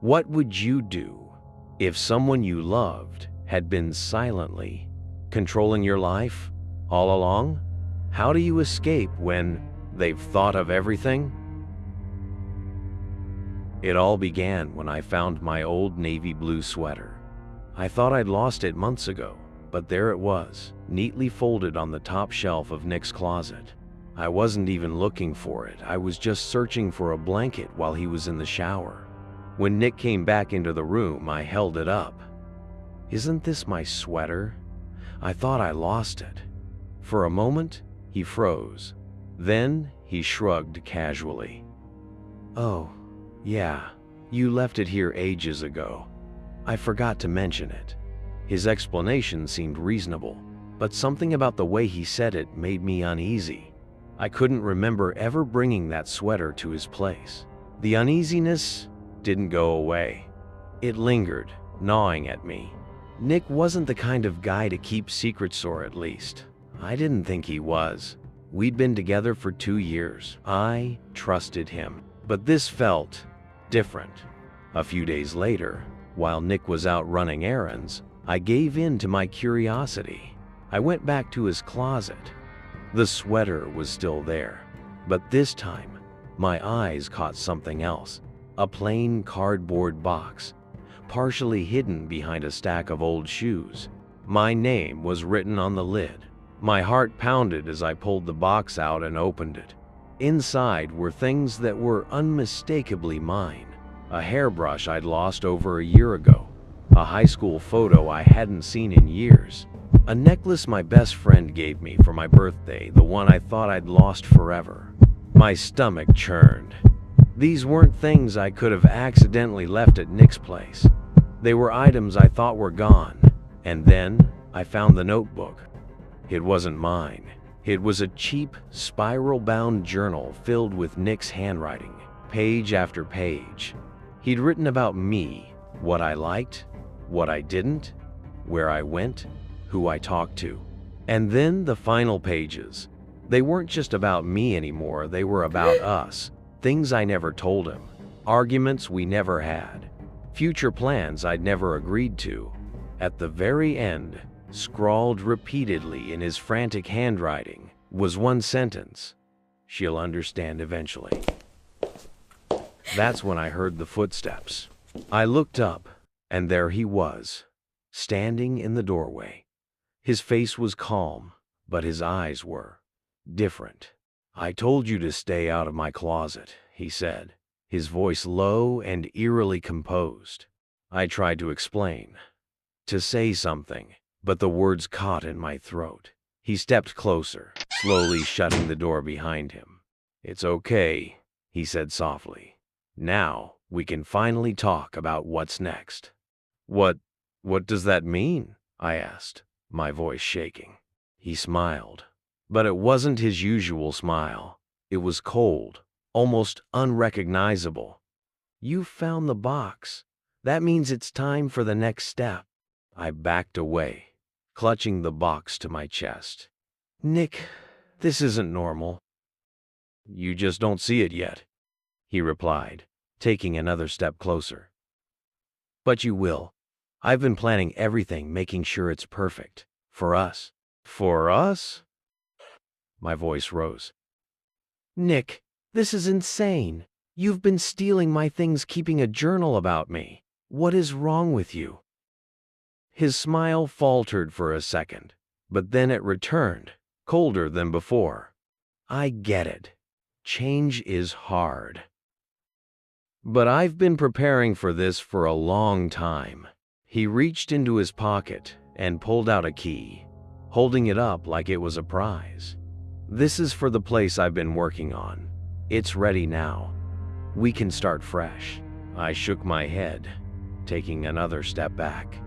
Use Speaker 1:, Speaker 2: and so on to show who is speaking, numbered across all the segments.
Speaker 1: What would you do if someone you loved had been silently controlling your life all along? How do you escape when they've thought of everything? It all began when I found my old navy blue sweater. I thought I'd lost it months ago, but there it was, neatly folded on the top shelf of Nick's closet. I wasn't even looking for it. I was just searching for a blanket while he was in the shower. When Nick came back into the room, I held it up. "Isn't this my sweater? I thought I lost it." For a moment, he froze. Then he shrugged casually. "Oh, yeah, you left it here ages ago. I forgot to mention it." His explanation seemed reasonable, but something about the way he said it made me uneasy. I couldn't remember ever bringing that sweater to his place. The uneasiness didn't go away. It lingered, gnawing at me. Nick wasn't the kind of guy to keep secrets, or at least I didn't think he was. We'd been together for 2 years. I trusted him, but this felt different. A few days later, while Nick was out running errands, I gave in to my curiosity. I went back to his closet. The sweater was still there, but this time, my eyes caught something else. A plain cardboard box, partially hidden behind a stack of old shoes. My name was written on the lid. My heart pounded as I pulled the box out and opened it. Inside were things that were unmistakably mine. A hairbrush I'd lost over a year ago. A high school photo I hadn't seen in years. A necklace my best friend gave me for my birthday, the one I thought I'd lost forever. My stomach churned. These weren't things I could have accidentally left at Nick's place. They were items I thought were gone. And then I found the notebook. It wasn't mine. It was a cheap, spiral-bound journal filled with Nick's handwriting, page after page. He'd written about me, what I liked, what I didn't, where I went, who I talked to. And then the final pages. They weren't just about me anymore, they were about us. Things I never told him, arguments we never had, future plans I'd never agreed to. At the very end, scrawled repeatedly in his frantic handwriting, was one sentence: "She'll understand eventually." That's when I heard the footsteps. I looked up, and there he was, standing in the doorway. His face was calm, but his eyes were different. "I told you to stay out of my closet," he said, his voice low and eerily composed. I tried to explain, to say something, but the words caught in my throat. He stepped closer, slowly shutting the door behind him. "It's okay," he said softly. "Now we can finally talk about what's next." What does that mean?" I asked, my voice shaking. He smiled, but it wasn't his usual smile. It was cold, almost unrecognizable. "You found the box. That means it's time for the next step." I backed away, clutching the box to my chest. "Nick, this isn't normal." "You just don't see it yet," he replied, taking another step closer. "But you will. I've been planning everything, making sure it's perfect. For us." "For us?" My voice rose. "Nick, this is insane. You've been stealing my things, keeping a journal about me. What is wrong with you?" His smile faltered for a second, but then it returned, colder than before. "I get it. Change is hard. But I've been preparing for this for a long time." He reached into his pocket and pulled out a key, holding it up like it was a prize. "This is for the place I've been working on. It's ready now. We can start fresh." I shook my head, taking another step back.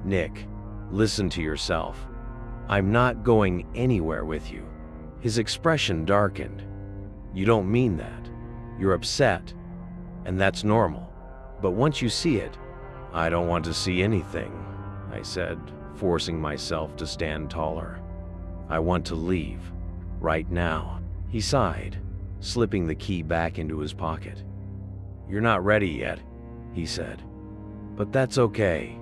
Speaker 1: "Nick, listen to yourself. I'm not going anywhere with you." His expression darkened. "You don't mean that. You're upset, and that's normal. But once you see it—" "I don't want to see anything," I said, forcing myself to stand taller. "I want to leave, right now." He sighed, slipping the key back into his pocket. "You're not ready yet. he said. But that's okay.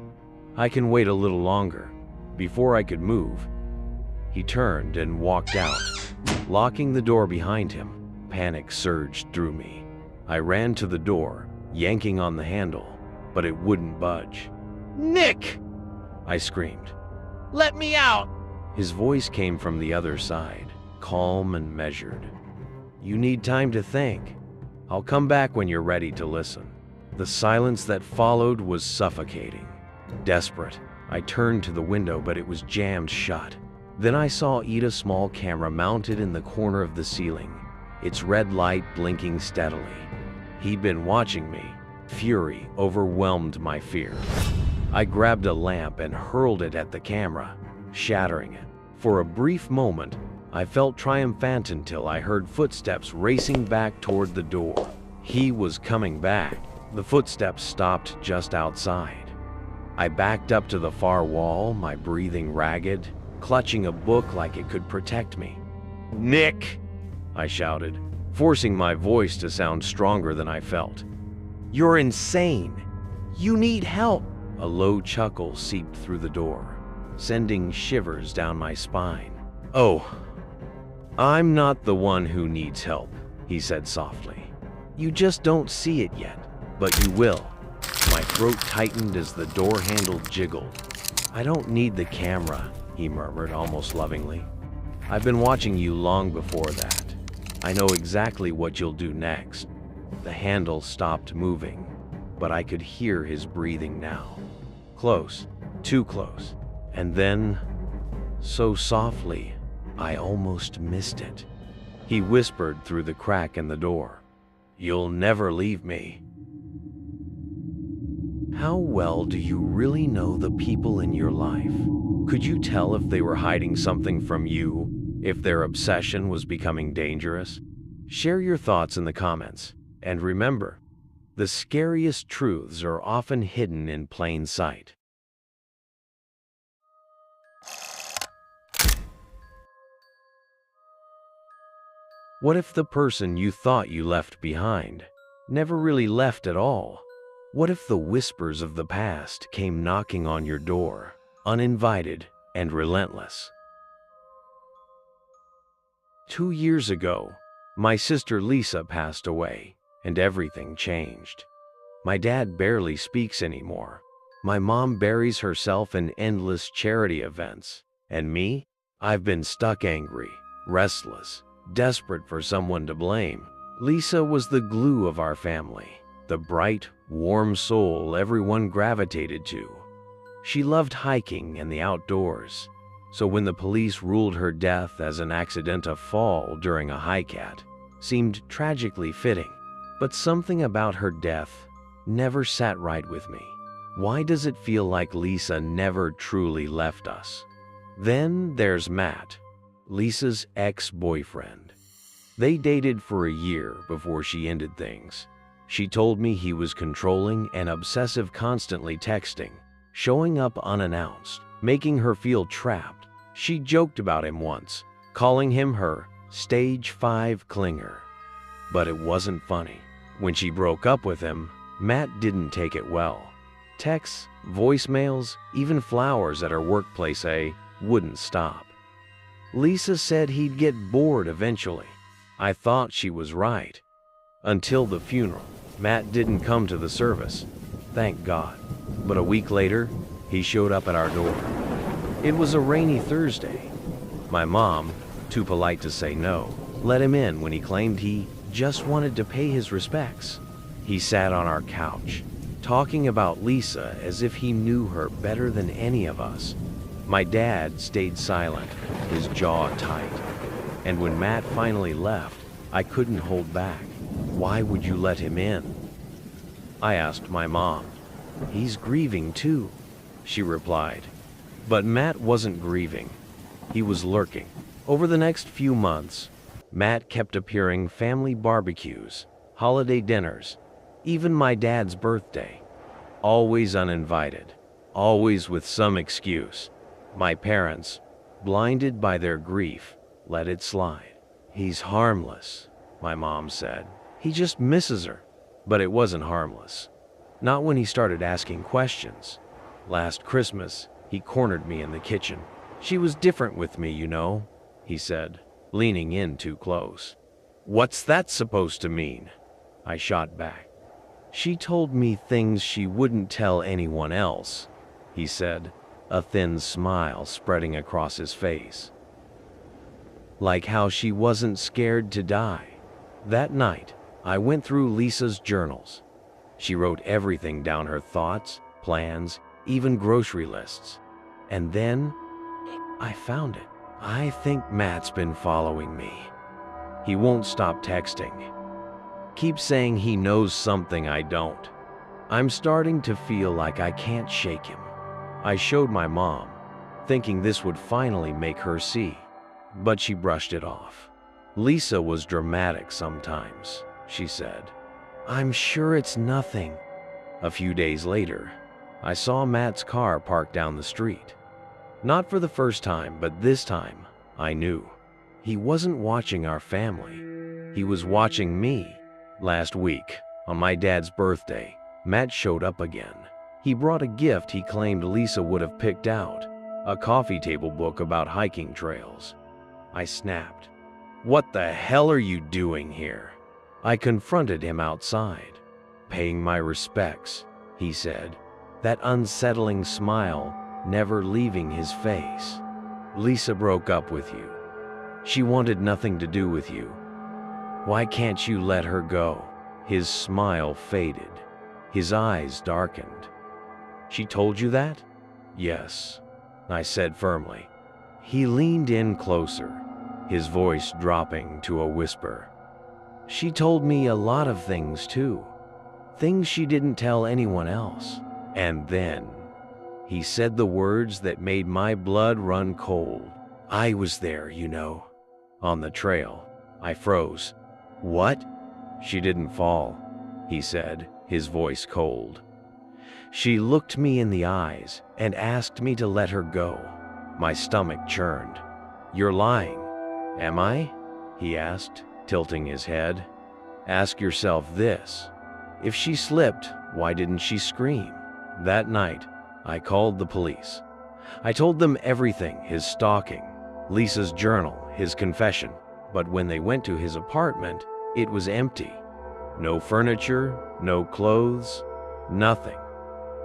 Speaker 1: I can wait a little longer. Before I could move, he turned and walked out, locking the door behind him. Panic surged through me. I ran to the door, yanking on the handle, but it wouldn't budge. "Nick!" I screamed. "Let me out!" His voice came from the other side, calm and measured. "You need time to think. I'll come back when you're ready to listen." The silence that followed was suffocating. Desperate, I turned to the window, but it was jammed shut. Then I saw Ida's small camera mounted in the corner of the ceiling, its red light blinking steadily. He'd been watching me. Fury overwhelmed my fear. I grabbed a lamp and hurled it at the camera, shattering it. For a brief moment, I felt triumphant until I heard footsteps racing back toward the door. He was coming back. The footsteps stopped just outside. I backed up to the far wall, my breathing ragged, clutching a book like it could protect me. "Nick!" I shouted, forcing my voice to sound stronger than I felt. "You're insane! You need help!" A low chuckle seeped through the door, sending shivers down my spine. "Oh, I'm not the one who needs help," he said softly. "You just don't see it yet, but you will." My throat tightened as the door handle jiggled. "I don't need the camera," he murmured almost lovingly. "I've been watching you long before that. I know exactly what you'll do next." The handle stopped moving, but I could hear his breathing now. Close, too close. And then, so softly, I almost missed it. He whispered through the crack in the door, "You'll never leave me." How well do you really know the people in your life? Could you tell if they were hiding something from you, if their obsession was becoming dangerous? Share your thoughts in the comments. And remember, the scariest truths are often hidden in plain sight. What if the person you thought you left behind never really left at all? What if the whispers of the past came knocking on your door, uninvited and relentless? 2 years ago, my sister Lisa passed away, and everything changed. My dad barely speaks anymore. My mom buries herself in endless charity events. And me? I've been stuck angry, restless, desperate for someone to blame. Lisa was the glue of our family, the bright, warm soul everyone gravitated to. She loved hiking and the outdoors, so when the police ruled her death as an accidental fall during a hike seemed tragically fitting. But something about her death never sat right with me. Why does it feel like Lisa never truly left us? Then there's Matt, Lisa's ex-boyfriend. They dated for a year before she ended things. She told me he was controlling and obsessive, constantly texting, showing up unannounced, making her feel trapped. She joked about him once, calling him her stage 5 clinger. But it wasn't funny. When she broke up with him, Matt didn't take it well. Texts, voicemails, even flowers at her workplace wouldn't stop. Lisa said he'd get bored eventually. I thought she was right. Until the funeral. Matt didn't come to the service, thank God. But a week later, he showed up at our door. It was a rainy Thursday. My mom, too polite to say no, let him in when he claimed he just wanted to pay his respects. He sat on our couch, talking about Lisa as if he knew her better than any of us. My dad stayed silent, his jaw tight. And when Matt finally left, I couldn't hold back. "Why would you let him in?" I asked my mom. "He's grieving too," she replied. But Matt wasn't grieving. He was lurking. Over the next few months, Matt kept appearing family barbecues, holiday dinners, even my dad's birthday. Always uninvited, always with some excuse. My parents, blinded by their grief, let it slide. "He's harmless," my mom said. "He just misses her." But it wasn't harmless. Not when he started asking questions. Last Christmas, he cornered me in the kitchen. "She was different with me, you know," he said, leaning in too close. "What's that supposed to mean?" I shot back. "She told me things she wouldn't tell anyone else," he said, a thin smile spreading across his face. "Like how she wasn't scared to die." That night, I went through Lisa's journals. She wrote everything down, her thoughts, plans, even grocery lists. And then, I found it. "I think Matt's been following me. He won't stop texting. Keeps saying he knows something I don't. I'm starting to feel like I can't shake him." I showed my mom, thinking this would finally make her see, but she brushed it off. "Lisa was dramatic sometimes," she said. "I'm sure it's nothing." A few days later, I saw Matt's car parked down the street. Not for the first time, but this time, I knew. He wasn't watching our family. He was watching me. Last week, on my dad's birthday, Matt showed up again. He brought a gift he claimed Lisa would have picked out, a coffee table book about hiking trails. I snapped. "What the hell are you doing here?" I confronted him outside. "Paying my respects," he said, that unsettling smile never leaving his face. "Lisa broke up with you. She wanted nothing to do with you. Why can't you let her go?" His smile faded. His eyes darkened. "She told you that?" "Yes," I said firmly. He leaned in closer, his voice dropping to a whisper. "She told me a lot of things too. Things she didn't tell anyone else. And then," he said the words that made my blood run cold, "I was there, you know, on the trail." I froze. "What?" "She didn't fall," he said, his voice cold. "She looked me in the eyes and asked me to let her go." My stomach churned. "You're lying." "Am I?" he asked, tilting his head. "Ask yourself this. If she slipped, why didn't she scream?" That night, I called the police. I told them everything, his stalking, Lisa's journal, his confession. But when they went to his apartment, it was empty. No furniture, no clothes, nothing.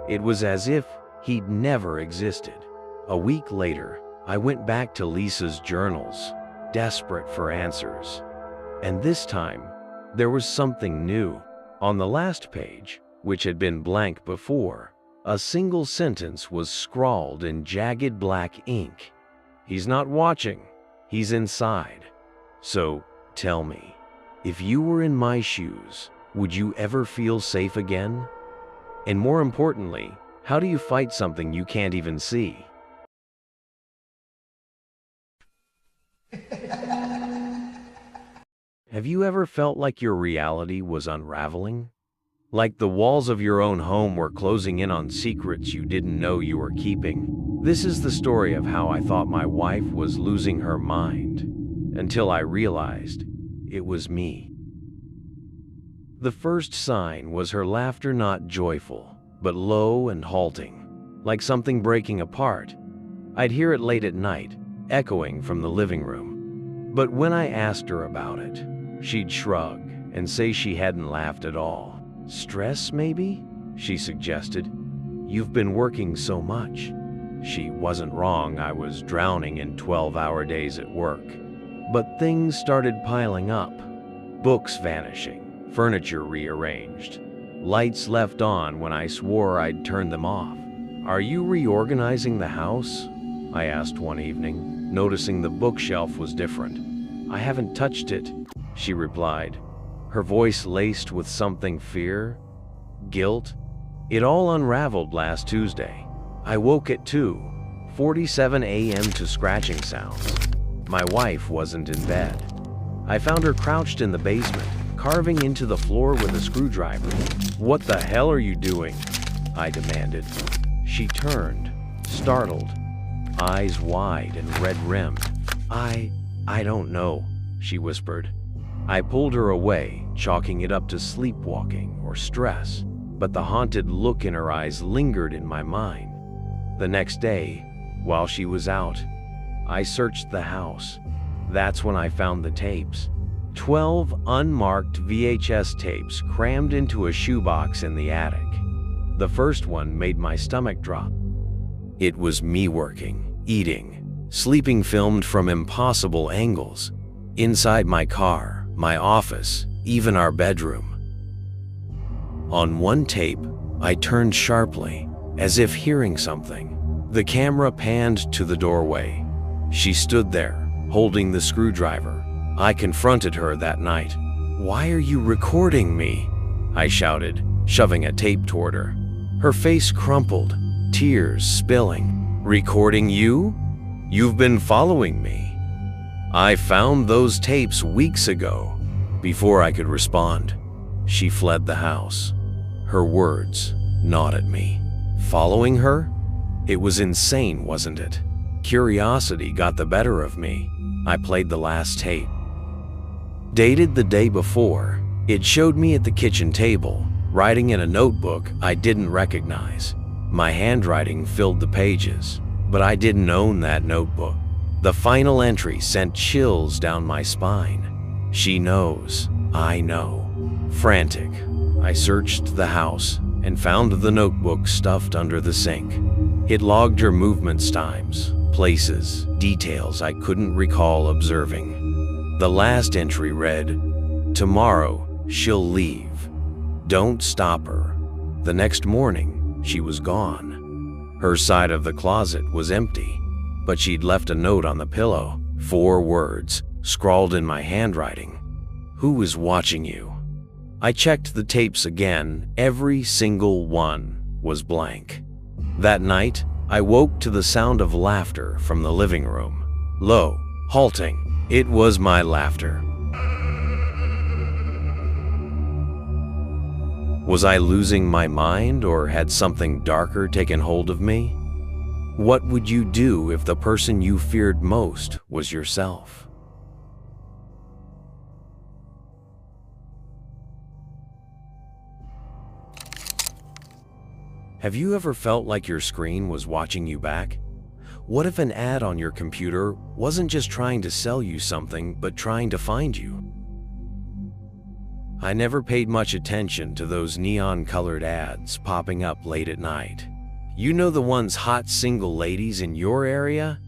Speaker 1: It was as if he'd never existed. A week later, I went back to Lisa's journals, desperate for answers. And this time, there was something new. On the last page, which had been blank before, a single sentence was scrawled in jagged black ink. "He's not watching, he's inside. So, tell me, if you were in my shoes, would you ever feel safe again? And more importantly, how do you fight something you can't even see?" Have you ever felt like your reality was unraveling? Like the walls of your own home were closing in on secrets you didn't know you were keeping? This is the story of how I thought my wife was losing her mind, until I realized it was me. The first sign was her laughter, not joyful, but low and halting, like something breaking apart. I'd hear it late at night, echoing from the living room. But when I asked her about it, she'd shrug and say she hadn't laughed at all. "Stress, maybe?" she suggested. "You've been working so much." She wasn't wrong. I was drowning in 12-hour days at work. But things started piling up. Books vanishing, furniture rearranged, lights left on when I swore I'd turn them off. "Are you reorganizing the house?" I asked one evening, noticing the bookshelf was different. "I haven't touched it," she replied, her voice laced with something fear, guilt. It all unraveled last Tuesday. I woke at 2:47 a.m. to scratching sounds. My wife wasn't in bed. I found her crouched in the basement, carving into the floor with a screwdriver. "What the hell are you doing?" I demanded. She turned, startled, eyes wide and red-rimmed. I don't know," she whispered. I pulled her away, chalking it up to sleepwalking or stress. but the haunted look in her eyes lingered in my mind. The next day, while she was out, I searched the house. That's when I found the tapes. 12 unmarked VHS tapes crammed into a shoebox in the attic. The first one made my stomach drop. It was me working, eating, sleeping, filmed from impossible angles. Inside my car, my office, even our bedroom. On one tape, I turned sharply, as if hearing something. The camera panned to the doorway. She stood there, holding the screwdriver. I confronted her that night. "Why are you recording me?" I shouted, shoving a tape toward her. Her face crumpled, tears spilling. "Recording you? You've been following me. I found those tapes weeks ago." Before I could respond, she fled the house. Her words gnawed at me. Following her? It was insane, wasn't it? Curiosity got the better of me. I played the last tape. Dated the day before, it showed me at the kitchen table, writing in a notebook I didn't recognize. My handwriting filled the pages, but I didn't own that notebook. The final entry sent chills down my spine. She knows, I know. Frantic, I searched the house and found the notebook stuffed under the sink. It logged her movements, times, places, details I couldn't recall observing. The last entry read, "Tomorrow, she'll leave. Don't stop her." The next morning, she was gone. Her side of the closet was empty, but she'd left a note on the pillow. 4 words, scrawled in my handwriting. "Who is watching you?" I checked the tapes again. Every single one was blank. That night, I woke to the sound of laughter from the living room. Low, halting. It was my laughter. Was I losing my mind, or had something darker taken hold of me? What would you do if the person you feared most was yourself? Have you ever felt like your screen was watching you back? What if an ad on your computer wasn't just trying to sell you something, but trying to find you? I never paid much attention to those neon-colored ads popping up late at night. You know, the ones hot single ladies in your area?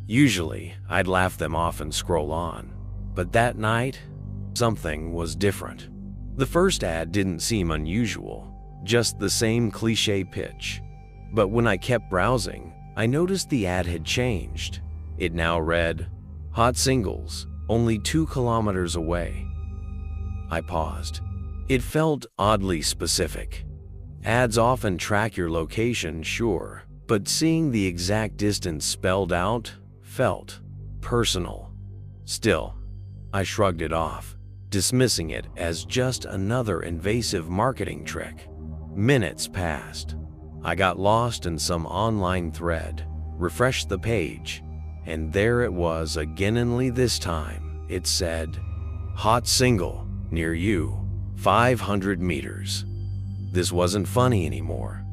Speaker 1: Usually, I'd laugh them off and scroll on. But that night, something was different. The first ad didn't seem unusual, just the same cliché pitch. But when I kept browsing, I noticed the ad had changed. It now read, "Hot singles, only 2 kilometers away." I paused. It felt oddly specific. Ads often track your location, sure, but seeing the exact distance spelled out felt personal. Still, I shrugged it off, dismissing it as just another invasive marketing trick. Minutes passed. I got lost in some online thread, refreshed the page, and there it was again. This time, it said, "Hot single, near you, 500 meters. This wasn't funny anymore.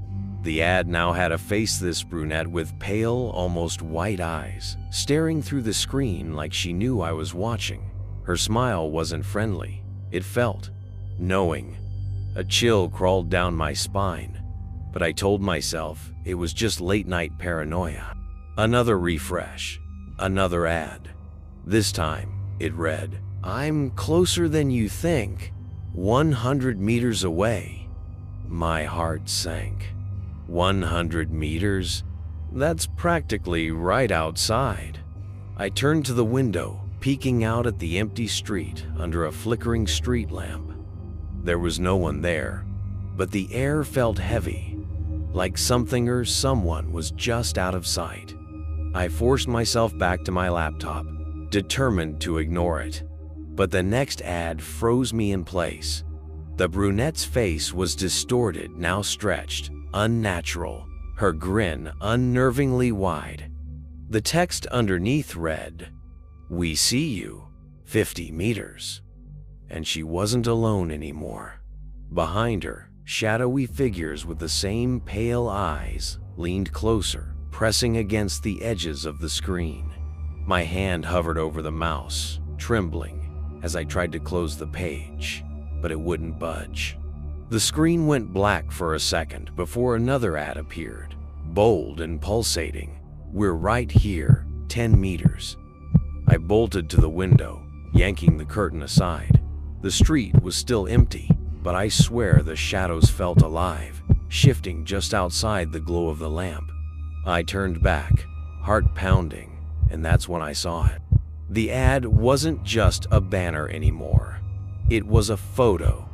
Speaker 1: The ad now had a faceless brunette with pale, almost white eyes, staring through the screen like she knew I was watching. Her smile wasn't friendly. It felt knowing. A chill crawled down my spine, but I told myself it was just late-night paranoia. Another refresh, another ad. This time, it read, "I'm closer than you think, 100 meters away." My heart sank. 100 meters? That's practically right outside. I turned to the window, peeking out at the empty street under a flickering street lamp. There was no one there, but the air felt heavy, like something or someone was just out of sight. I forced myself back to my laptop, determined to ignore it. But the next ad froze me in place. The brunette's face was distorted, now stretched, unnatural, her grin unnervingly wide. The text underneath read, "We see you, 50 meters." And she wasn't alone anymore. Behind her, Shadowy figures with the same pale eyes leaned closer, pressing against the edges of the screen. My hand hovered over the mouse, trembling as I tried to close the page, but it wouldn't budge. The screen went black for a second before another ad appeared, bold and pulsating. "We're right here, 10 meters." I bolted to the window, yanking the curtain aside. The street was still empty, but I swear the shadows felt alive, shifting just outside the glow of the lamp. I turned back, heart pounding, and that's when I saw it. The ad wasn't just a banner anymore. It was a photo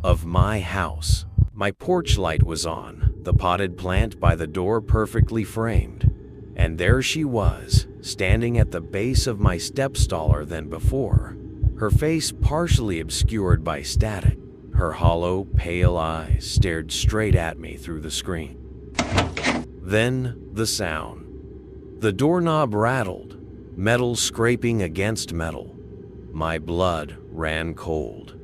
Speaker 1: of my house. My porch light was on, the potted plant by the door perfectly framed. And there she was, standing at the base of my step staller than before, her face partially obscured by static. Her hollow, pale eyes stared straight at me through the screen. Then, the sound. The doorknob rattled, metal scraping against metal. My blood ran cold.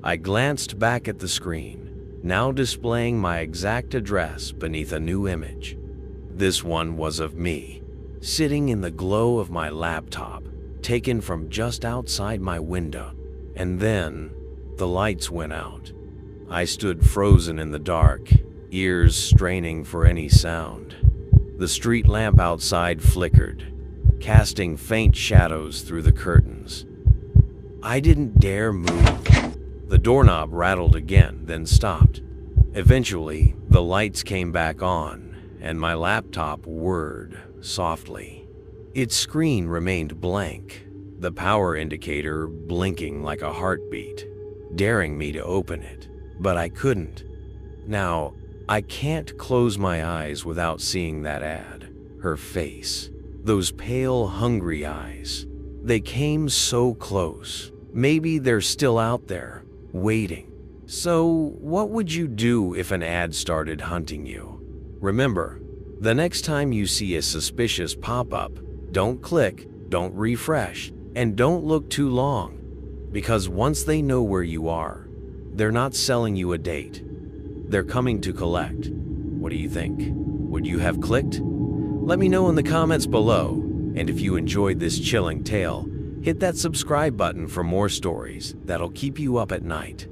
Speaker 1: I glanced back at the screen, now displaying my exact address beneath a new image. This one was of me, sitting in the glow of my laptop, taken from just outside my window. And then, the lights went out. I stood frozen in the dark, ears straining for any sound. The street lamp outside flickered, casting faint shadows through the curtains. I didn't dare move. The doorknob rattled again, then stopped. Eventually, the lights came back on, and my laptop whirred softly. Its screen remained blank, the power indicator blinking like a heartbeat, daring me to open it. But I couldn't. Now, I can't close my eyes without seeing that ad. Her face. Those pale, hungry eyes. They came so close. Maybe they're still out there, waiting. So, what would you do if an ad started hunting you? Remember, the next time you see a suspicious pop-up, don't click, don't refresh, and don't look too long. Because once they know where you are, they're not selling you a date. They're coming to collect. What do you think? Would you have clicked? Let me know in the comments below. And if you enjoyed this chilling tale, hit that subscribe button for more stories that'll keep you up at night.